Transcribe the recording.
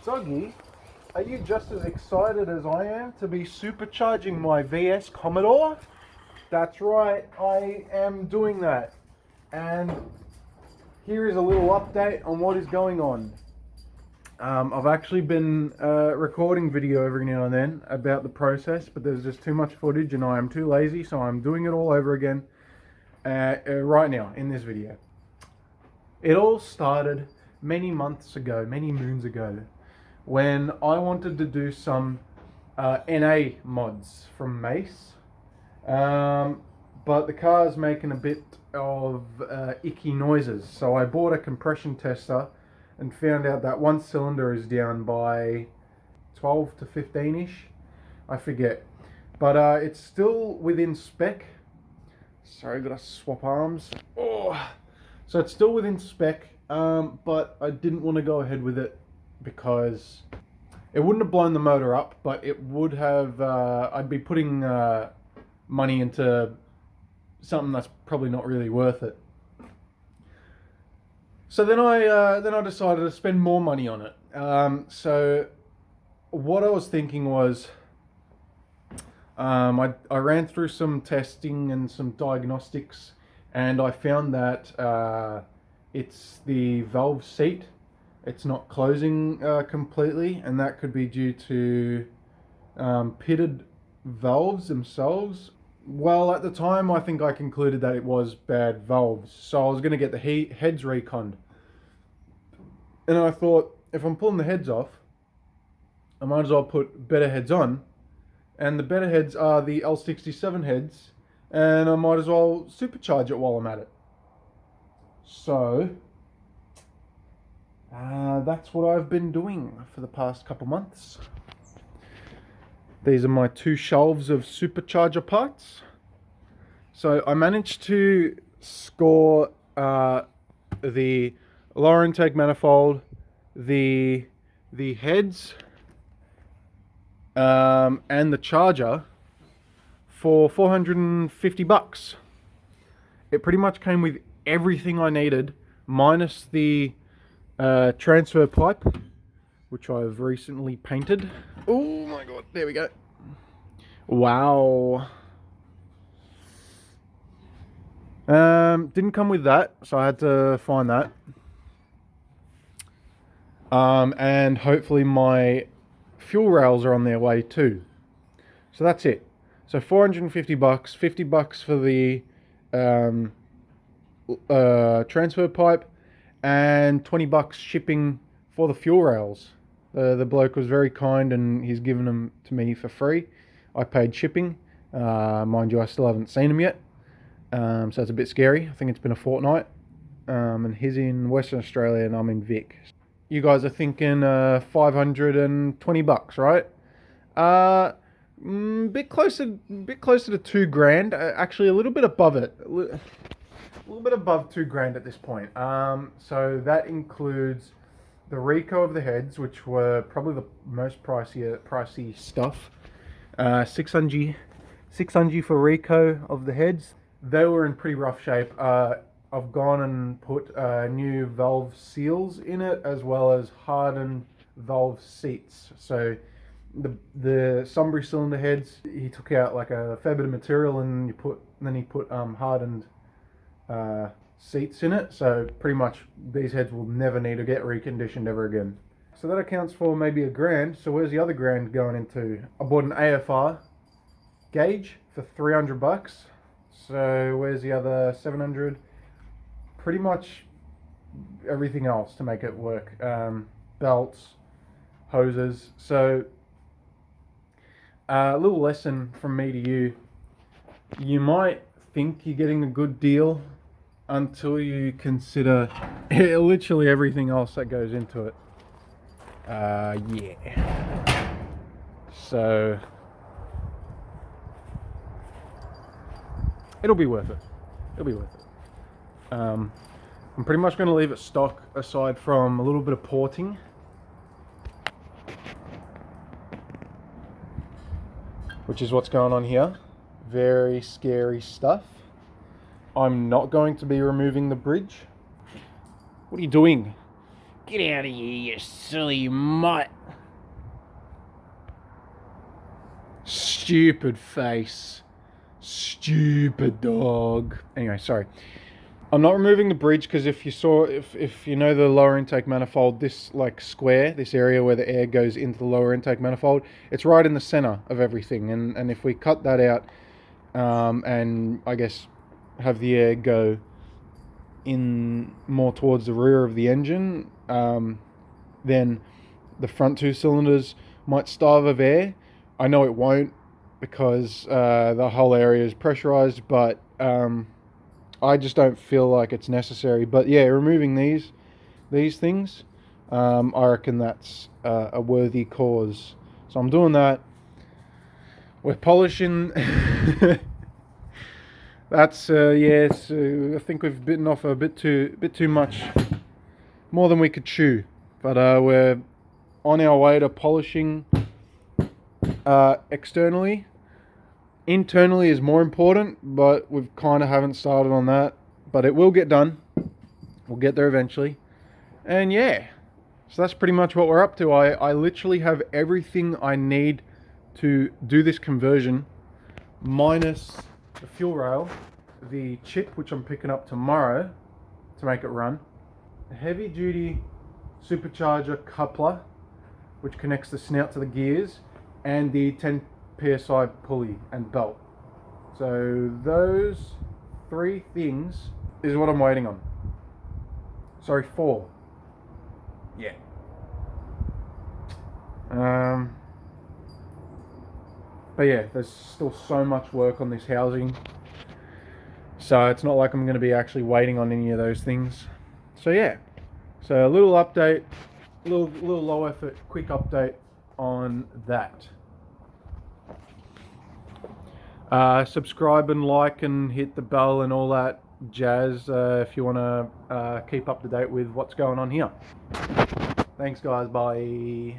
Soggy, are you just as excited as I am to be supercharging my VS Commodore? That's right, I am doing that. And here is a little update on what is going on. I've actually been recording video every now and then about the process, but there's just too much footage and I am too lazy, so I'm doing it all over again right now in this video. It all started many months ago, many moons ago, when I wanted to do some NA mods from Mace, but the car's making a bit of icky noises, so I bought a compression tester and found out that one cylinder is down by 12 to 15-ish, I forget, but it's still within spec. Sorry, gotta swap arms. Oh. So it's still within spec, but I didn't want to go ahead with it because it wouldn't have blown the motor up, but it would have, I'd be putting money into something that's probably not really worth it. So then I decided to spend more money on it. So what I was thinking was, I ran through some testing and some diagnostics, and I found that it's the valve seat. It's not closing completely, and that could be due to pitted valves themselves. Well, at the time, I think I concluded that it was bad valves, so I was going to get the heads reconned. And I thought, if I'm pulling the heads off, I might as well put better heads on. And the better heads are the L67 heads, and I might as well supercharge it while I'm at it. So that's what I've been doing for the past couple months. These are my two shelves of supercharger parts. So I managed to score the lower intake manifold, the heads, and the charger for $450. It pretty much came with everything I needed, minus the transfer pipe, which I've recently painted. Oh my god, there we go. Wow. Didn't come with that, so I had to find that. And hopefully my fuel rails are on their way too. So that's it. So $450, $50 for the transfer pipe, and $20 shipping for the fuel rails. The bloke was very kind and he's given them to me for free. I paid shipping. Mind you, I still haven't seen them yet. So it's a bit scary. I think it's been a fortnight. And he's in Western Australia and I'm in Vic. You guys are thinking $520, right? Bit closer to $2,000. Actually, a little bit above it. A little bit above $2,000 at this point. So that includes the Rico of the heads, which were probably the most pricey stuff. 600 for Rico of the heads. They were in pretty rough shape. I've gone and put new valve seals in it, as well as hardened valve seats. So the Sunbury cylinder heads, he took out like a fair bit of material and then he put hardened seats in it. So pretty much these heads will never need to get reconditioned ever again. So that accounts for maybe $1,000. So where's the other $1,000 going into? I bought an AFR gauge for $300. So where's the other $700? Pretty much everything else to make it work. Belts, hoses. So a little lesson from me to you. You might think you're getting a good deal until you consider literally everything else that goes into it. Yeah. So it'll be worth it. It'll be worth it. I'm pretty much going to leave it stock aside from a little bit of porting. Which is what's going on here. Very scary stuff. I'm not going to be removing the bridge. What are you doing? Get out of here, you silly mutt. Stupid face. Stupid dog. Anyway, sorry. I'm not removing the bridge because if you know the lower intake manifold, this like square, this area where the air goes into the lower intake manifold, it's right in the center of everything. And if we cut that out, and I guess have the air go in more towards the rear of the engine, then the front two cylinders might starve of air. I know it won't because the whole area is pressurized, but I just don't feel like it's necessary. But yeah, removing these things, I reckon that's a worthy cause. So I'm doing that. We're polishing. That's yes. I think we've bitten off a bit too much, more than we could chew. But we're on our way to polishing externally. Internally is more important, but we kind of haven't started on that. But it will get done. We'll get there eventually. And yeah, so that's pretty much what we're up to. I literally have everything I need to do this conversion, minus the fuel rail, the chip, which I'm picking up tomorrow to make it run, a heavy duty supercharger coupler, which connects the snout to the gears, and the 10 psi pulley and belt. So those 3 things is what I'm waiting on. Sorry, 4. Yeah. But yeah, there's still so much work on this housing, so it's not like I'm going to be actually waiting on any of those things. So yeah, so a little update, little low effort, quick update on that. Subscribe and like and hit the bell and all that jazz if you want to keep up to date with what's going on here. Thanks guys, bye.